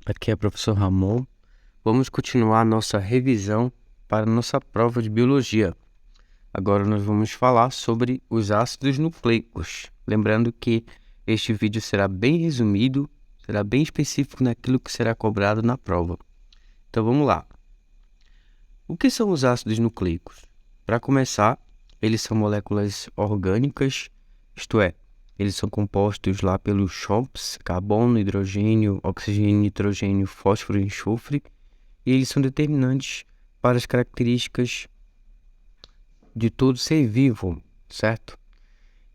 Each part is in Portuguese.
Aqui é o professor Ramon. Vamos continuar a nossa revisão para a nossa prova de biologia. Agora nós vamos falar sobre os ácidos nucleicos. Lembrando que este vídeo será bem resumido, será bem específico naquilo que será cobrado na prova. Então vamos lá. O que são os ácidos nucleicos? Para começar, eles são moléculas orgânicas, isto é, eles são compostos lá pelos CHOMPs, carbono, hidrogênio, oxigênio, nitrogênio, fósforo e enxofre, e eles são determinantes para as características de todo ser vivo, certo?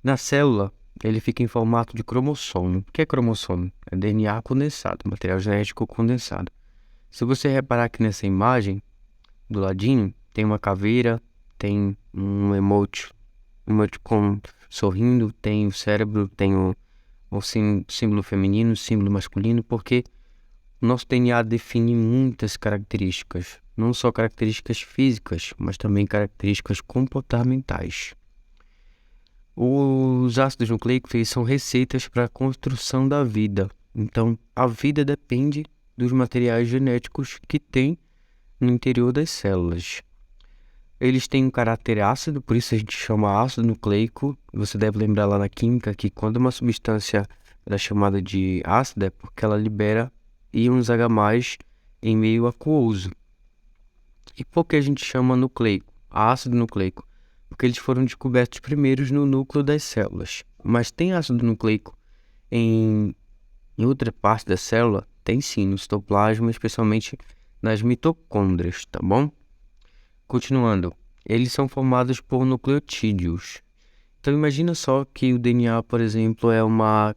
Na célula, ele fica em formato de cromossomo. O que é cromossomo? É DNA condensado, material genético condensado. Se você reparar aqui nessa imagem, do ladinho, tem uma caveira, tem um emoticon sorrindo, tem o cérebro, tem o símbolo feminino, símbolo masculino, porque o nosso DNA define muitas características, não só características físicas, mas também características comportamentais. Os ácidos nucleicos eles são receitas para a construção da vida. Então, a vida depende dos materiais genéticos que tem no interior das células. Eles têm um caráter ácido, por isso a gente chama ácido nucleico. Você deve lembrar lá na química que quando uma substância é chamada de ácida é porque ela libera íons H+, em meio aquoso. E por que a gente chama nucleico, ácido nucleico? Porque eles foram descobertos primeiros no núcleo das células. Mas tem ácido nucleico em outra parte da célula? Tem sim, no citoplasma, especialmente nas mitocôndrias, tá bom? Continuando, eles são formados por nucleotídeos. Então imagina só que o DNA, por exemplo, é uma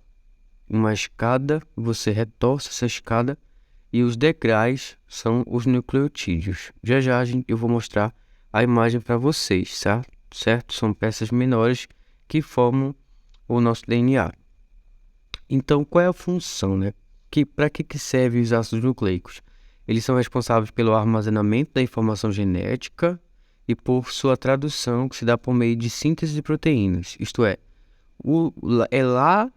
escada, você retorce essa escada e os degraus são os nucleotídeos. Já eu vou mostrar a imagem para vocês, certo? São peças menores que formam o nosso DNA. Então, qual é a função, né? Para que servem os ácidos nucleicos? Eles são responsáveis pelo armazenamento da informação genética e por sua tradução, que se dá por meio de síntese de proteínas. Isto é, é lá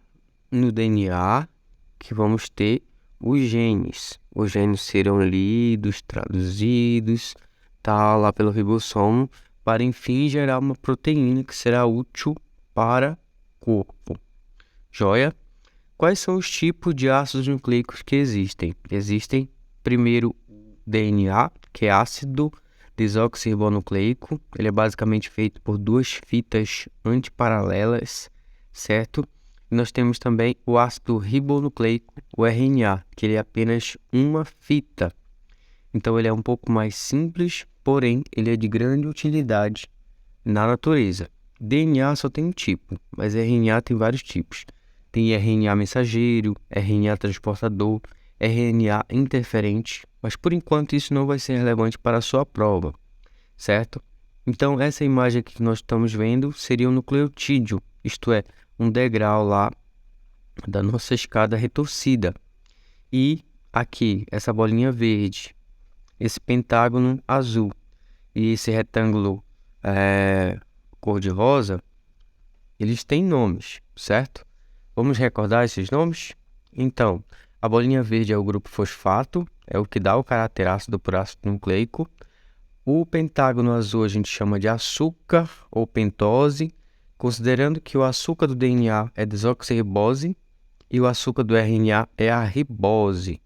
no DNA que vamos ter os genes. Os genes serão lidos, traduzidos, lá pelo ribossomo, para enfim gerar uma proteína que será útil para o corpo. Joia? Quais são os tipos de ácidos nucleicos que existem? Existem, primeiro, DNA, que é ácido desoxirribonucleico. Ele é basicamente feito por duas fitas antiparalelas, certo? E nós temos também o ácido ribonucleico, o RNA, que ele é apenas uma fita. Então, ele é um pouco mais simples, porém, ele é de grande utilidade na natureza. DNA só tem um tipo, mas RNA tem vários tipos. Tem RNA mensageiro, RNA transportador, RNA interferente, mas por enquanto isso não vai ser relevante para a sua prova, certo? Então, essa imagem aqui que nós estamos vendo seria um nucleotídeo, isto é, um degrau lá da nossa escada retorcida. E aqui, essa bolinha verde, esse pentágono azul e esse retângulo cor-de-rosa, eles têm nomes, certo? Vamos recordar esses nomes? Então, a bolinha verde é o grupo fosfato, é o que dá o caráter ácido por ácido nucleico. O pentágono azul a gente chama de açúcar ou pentose, considerando que o açúcar do DNA é desoxirribose e o açúcar do RNA é a ribose.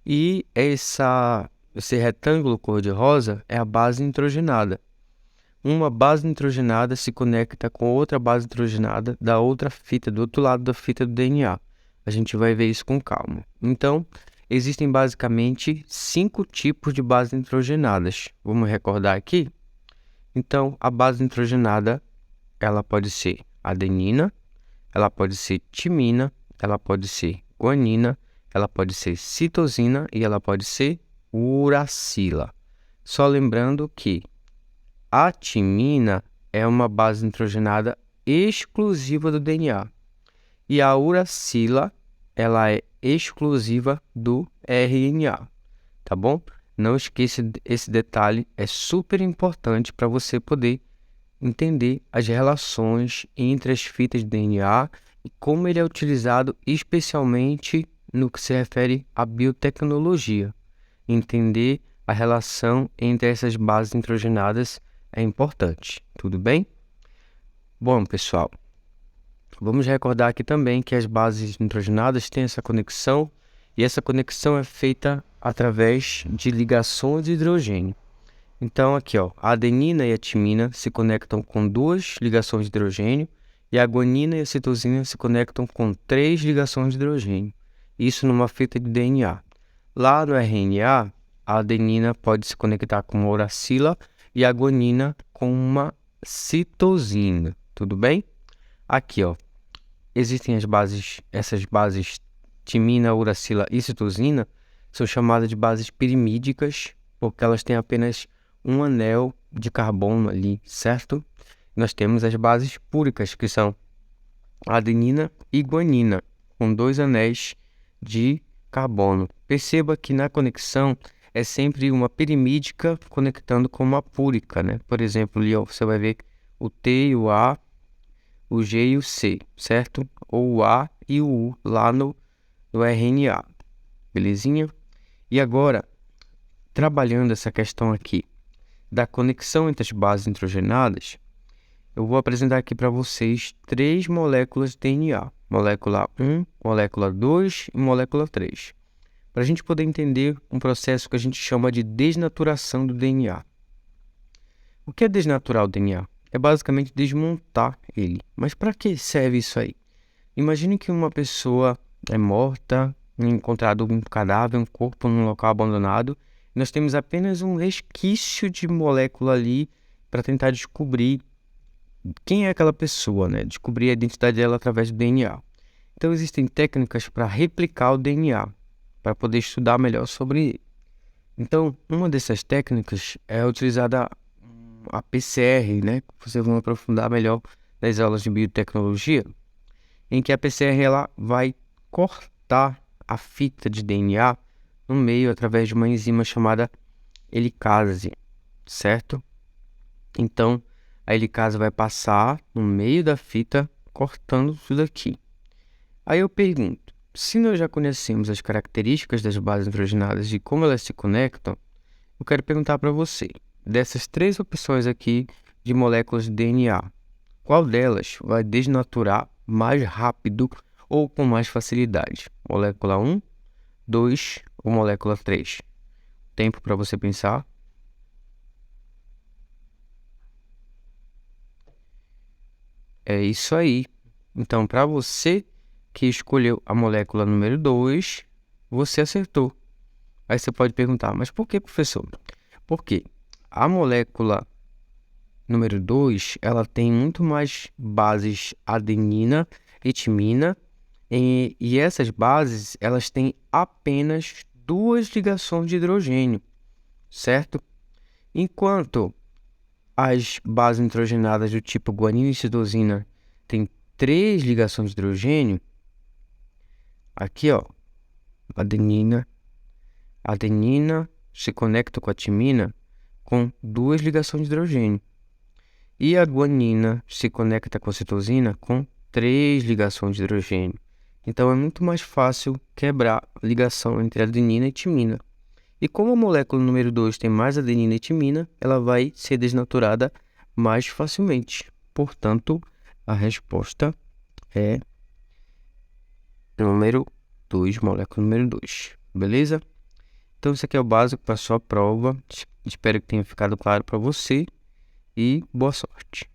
E esse retângulo cor-de-rosa é a base nitrogenada. Uma base nitrogenada se conecta com outra base nitrogenada da outra fita, do outro lado da fita do DNA. A gente vai ver isso com calma. Então, existem basicamente 5 tipos de bases nitrogenadas. Vamos recordar aqui? Então, a base nitrogenada, ela pode ser adenina, ela pode ser timina, ela pode ser guanina, ela pode ser citosina e ela pode ser uracila. Só lembrando que a timina é uma base nitrogenada exclusiva do DNA e a uracila ela é exclusiva do RNA, tá bom? Não esqueça esse detalhe, é super importante para você poder entender as relações entre as fitas de DNA e como ele é utilizado especialmente no que se refere à biotecnologia. Entender a relação entre essas bases nitrogenadas é importante, tudo bem? Bom, pessoal, vamos recordar aqui também que as bases nitrogenadas têm essa conexão, e essa conexão é feita através de ligações de hidrogênio. Então, aqui, ó, a adenina e a timina se conectam com 2 ligações de hidrogênio, e a guanina e a citosina se conectam com 3 ligações de hidrogênio. Isso numa fita de DNA. Lá no RNA, a adenina pode se conectar com uma uracila e a guanina com uma citosina. Tudo bem? Aqui, ó, existem essas bases timina, uracila e citosina são chamadas de bases pirimídicas, porque elas têm apenas um anel de carbono ali, certo? Nós temos as bases púricas, que são adenina e guanina, com 2 anéis de carbono. Perceba que na conexão é sempre uma pirimídica conectando com uma púrica, né? Por exemplo, ali, ó, você vai ver o T e o A, o G e o C, certo? Ou o A e o U lá no RNA, belezinha? E agora, trabalhando essa questão aqui da conexão entre as bases nitrogenadas, eu vou apresentar aqui para vocês 3 moléculas de DNA. Molécula 1, molécula 2 e molécula 3. Para a gente poder entender um processo que a gente chama de desnaturação do DNA. O que é desnaturar o DNA? É basicamente desmontar ele. Mas para que serve isso aí? Imagine que uma pessoa é morta, encontrado um cadáver, um corpo num local abandonado. Nós temos apenas um resquício de molécula ali para tentar descobrir quem é aquela pessoa, né? Descobrir a identidade dela através do DNA. Então existem técnicas para replicar o DNA, para poder estudar melhor sobre ele. Então, uma dessas técnicas é utilizada a PCR, né? Vocês vão aprofundar melhor nas aulas de biotecnologia, em que a PCR ela vai cortar a fita de DNA no meio através de uma enzima chamada helicase, certo? Então, a helicase vai passar no meio da fita, cortando tudo aqui. Aí eu pergunto, se nós já conhecemos as características das bases nitrogenadas e como elas se conectam, eu quero perguntar para você, dessas 3 opções aqui de moléculas de DNA, qual delas vai desnaturar mais rápido ou com mais facilidade? Molécula 1, 2 ou molécula 3? Tempo para você pensar. É isso aí. Então, para você que escolheu a molécula número 2, você acertou. Aí você pode perguntar, mas por que, professor? Porque a molécula número 2, ela tem muito mais bases adenina e timina, e essas bases, elas têm apenas 2 ligações de hidrogênio, certo? Enquanto as bases nitrogenadas do tipo guanina e citosina têm 3 ligações de hidrogênio, aqui, ó, adenina se conecta com a timina com 2 ligações de hidrogênio. E a guanina se conecta com a citosina com 3 ligações de hidrogênio. Então é muito mais fácil quebrar a ligação entre adenina e timina. E como a molécula número 2 tem mais adenina e timina, ela vai ser desnaturada mais facilmente. Portanto, a resposta é número 2, molécula número 2. Beleza? Então, isso aqui é o básico para a sua prova. Espero que tenha ficado claro para você e boa sorte.